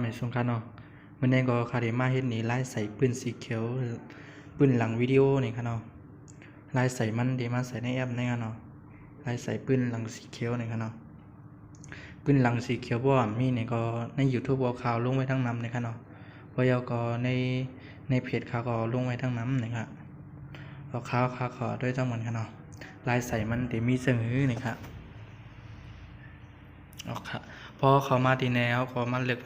ในสงครามเนาะมันได้ก็คาเดมาเฮ็ดนี่ลายใส่ปืนสีเขียวปืนหลังวิดีโอนี่ค่ะเนาะลายใส่มันเดมาใส่ในแอปนี่ค่ะเนาะลายใส่ปืนหลังสีเขียวนี่ค่ะเนาะปืนหลังสีเขียวบ่มีนี่ก็ใน YouTube เอาข่าวลงไว้ทั้งนำนี่ค่ะเนาะบ่ยก็ในเพจเขาก็ลงไว้ทั้งนำนี่ค่ะเอาข่าวขอด้วยจังมันค่ะเนาะลายใส่มันที่มีเสงือนี่ค่ะออกค่ะพอเขามาที่แนวก็มาเลือก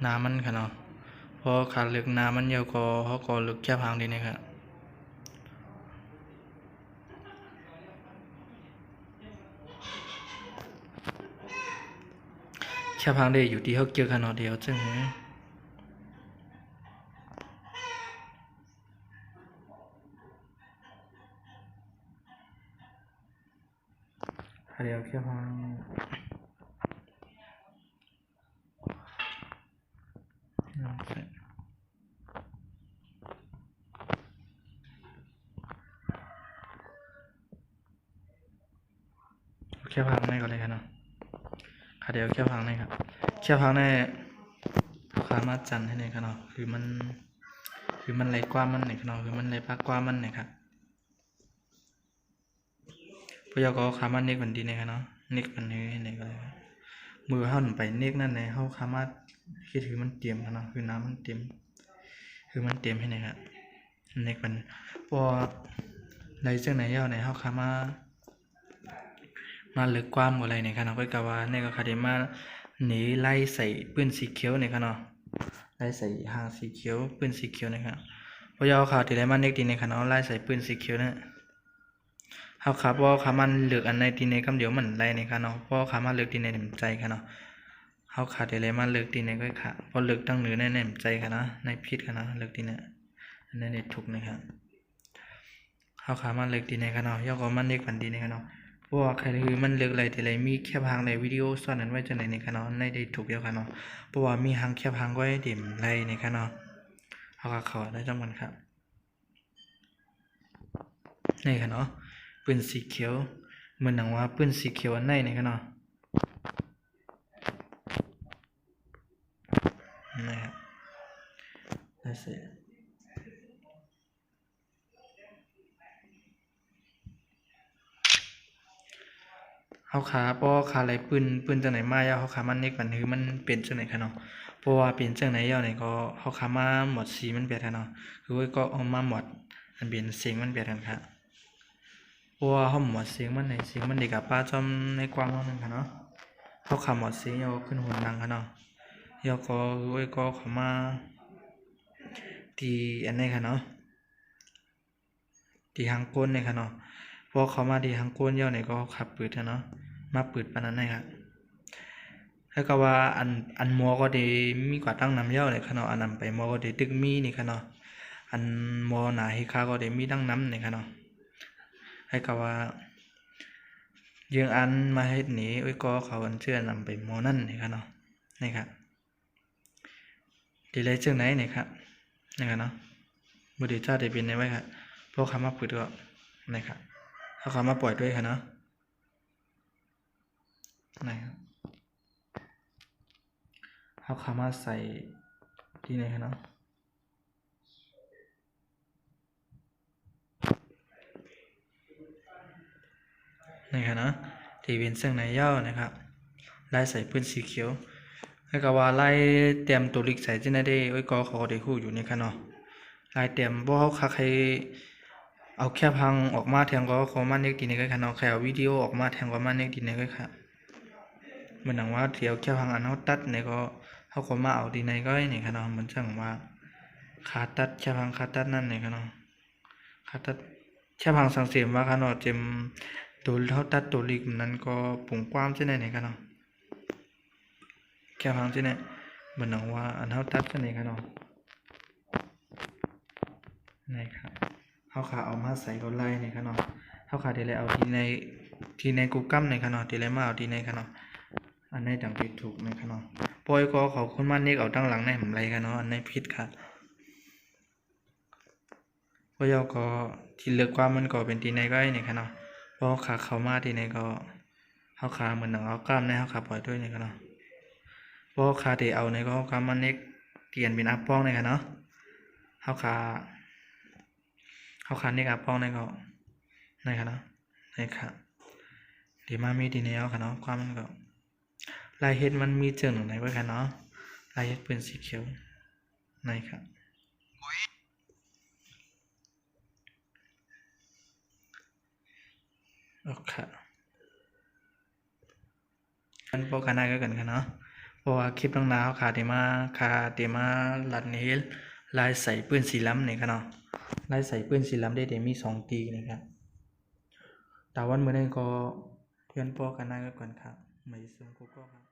น้ำมันค่ะเนาะพอขาดเลือกน้ำมันเยอะก็เขาก็เลือกแค่พังดีนะครับแค่พังได้อยู่ที่เขาเกี่ยวค่ะเนาะเดียวจึงเดียวแค่พังแค่พังในก่อนเลยครับเนาะเดี๋ยวแค่พังในครับแค่พังในลูกค้ามาจันให้เลยครับเนาะคือมันไรกว่ามันเนี่ยครับเนาะคือมันไรปากกว่ามันเนี่ยครับพยากรณ์ขามันเน็กมันดีเนี่ยครับเนาะเน็กมันนี้เนี่ยก็เลยมือเขาหนุนไปเน็กนั่นเลยเขาขามาคิดถือมันเตรียมครับเนาะคือน้ำมันเตรียมคือมันเตรียมให้เนี่ยครับเน็กมันพอไรเจ้าไหนเย้าไหนเขาขามาเลือกความอะไรเนี่ยครับเนาะก็กะว่าเนี่ยก็คาเดมาหนีไล่ใส่ปืนสีเขียวเนี่ยครับเนาะไล่ใส่หางสีเขียวปืนสีเขียวนะครับพอยาวข่าวที่ไรมันเน็กดีเนี่ยครับเนาะไล่ใส่ปืนสีเขียวเนี่ยเขาครับว่าขามันเลือกอันในทีในคำเดียวมันไรเนี่ยครับเนาะเพราะขามันเลือกทีในหนึ่งใจครับเนาะเขาขาดที่ไรมันเลือกทีในก็ขาดพอเลือกตั้งเหนือในหนึ่งใจครับเนาะในพิษครับเนาะเลือกทีในอันนั้นเนี่ยถูกนะครับเขาขามันเลือกทีในครับเนาะยาวก็มันเน็กฝันดีนะครับเนาะเพราะว่าใครคือมันเลือกอะไรแต่ไรมีแค่พังในวิดีโอซ่อนนั้นไว้จังไหนในค่ะเนาะในได้ถูกเดียวกันเนาะเพราะว่ามีหางแค่พังไว้เด่มไรในค่ะเนาะเขาก็ขอได้จังมันครับนี่ค่ะเนาะปืนสีเขียวเหมือนหนังว่าปืนสีเขียวอันไหนในค่ะเนาะนะครับได้เสร็จเขาขาเพราะขาอะไรปืนจังไหนมาย่าเขาขามันเน็กมันคือมันเป็นจังไหนค่ะเนาะเพราะว่าเป็นจังไหนย่าไหนก็เขาขามาหมดสีมันเปลี่ยนค่ะเนาะคือว่าก็เอามาหมดอันเป็นเสียงมันเปลี่ยนกันค่ะเพราะว่าเขาหมดเสียงมันในเสียงมันเด็กกับป้าจอมในกว้างมันค่ะเนาะเขาขาหมดเสียงย่าขึ้นหุ่นดังค่ะเนาะย่าก็คือว่าก็เขามาที่อันนี้ค่ะเนาะที่หางก้นเนี่ยค่ะเนาะพอเขามาที่หางก้นย่าไหนก็ขับปืดค่ะเนาะมาปืดปานนั้นนะครับแล้วก็ว่าอันมอก็ได้มีกว่าตั้งน้ำเย้าเลยค่ะเนาะอันนั้นไปมอก็ได้ตึกมีนี่ค่ะเนาะอันมอหนาฮิคาก็ได้มีตั้งน้ำนี่ค่ะเนาะให้ก็ว่ายังอันมาเฮ็ดหนีไว้ก็เขาอันเชื่อนำไปมอนั่นนี่ค่ะเนาะนี่ค่ะดีเลยจังไหนนี่ค่ะนี่ค่ะเนาะบ่ได้จ้าได้เป็นได้ไว้ค่ะพวกเขามาปืดก็นี่ค่ะเขามาปล่อยด้วยค่ะเนาะนี่ครับเขามาใส่ที่ไหนครับเนาะนี่ครับเนาะที่เป็นเส้นในย่อนะครับลายใส่ปืนสีเขียวแล้วก็ว่าลายเตรียมตัวลิกใส่ที่ไหนได้ไว้ก็เขาได้คู่อยู่นี่ครับเนาะลายเตรียมบ่เขาคักให้เอาแค่พังออกมาแทงก็เขามาเน็กดีในก็ค่ะเนาะแค่เอาวิดีโอออกมาแทงก็มาเน็กดีในก็ค่ะเหมือนหนังว่าเที่ยวแค่พังอันเขาตัดในก็เขาก็มาเอาดีในก็นี่ค่ะเนาะเหมือนจังว่าขาตัดแค่พังขาตัดนั่นนี่ค่ะเนาะขาตัดแค่พังสังเสียมว่าค่ะเนาะเจมตัวเขาตัดตัวลิกนั้นก็ปุ่งความใช่ไหมนี่ค่ะเนาะแค่พังใช่ไหมเหมือนหนังว่าอันเขาตัดใช่ไหมค่ะเนาะนี่ครับเขาขาเอามาใส่ก็ไล่นี่ค่ะเนาะเขาขาทีไรเอาทีในกูกั้มนี่ค่ะเนาะทีไรมาเอาทีในค่ะเนาะอันในดังผิดถูกนี่ค่ะเนาะปล่อยก็เขาคนมาเน็กเอาตั้งหลังในผมไรค่ะเนาะอันในผิดค่ะเพราะยาก็ที่เลือกความมันก็เป็นทีในก็ไอ้นี่ค่ะเนาะเพราะขาเขามาทีในก็เขาขาเหมือนหนังเอากล้ามในเขาขาปล่อยด้วยนี่ค่ะเนาะพ อคาเดเอาในก็คามันเน็กเตียนเป็นอัปป้องในค่ะเนาะเฮาคาเน็กอัปป้องในก็ในค่ะเนาะในค่ะเดี๋ยวมามีดีแนวค่ะเนาะความมันก็ลายเฮ็ดมันมีเจิงไหนไว้ค่ะเนาะลายเฮ็ดปืนสีเขียวในค่ะโอเคกันพอกันได้ก็กันค่ะเนาะเพราะว่าคลิปตั้งนานเขาขาดมาลัดนี้ลายใส่ปืนสีล้ำนี่ค่ะเนาะลายใส่ปืนสีล้ำได้มี2 ตีนี่ครับแต่วันเมื่อนั้นก็เพื่อนพอกันได้ก็กันครับไม่ซึ่งกูก็ครับ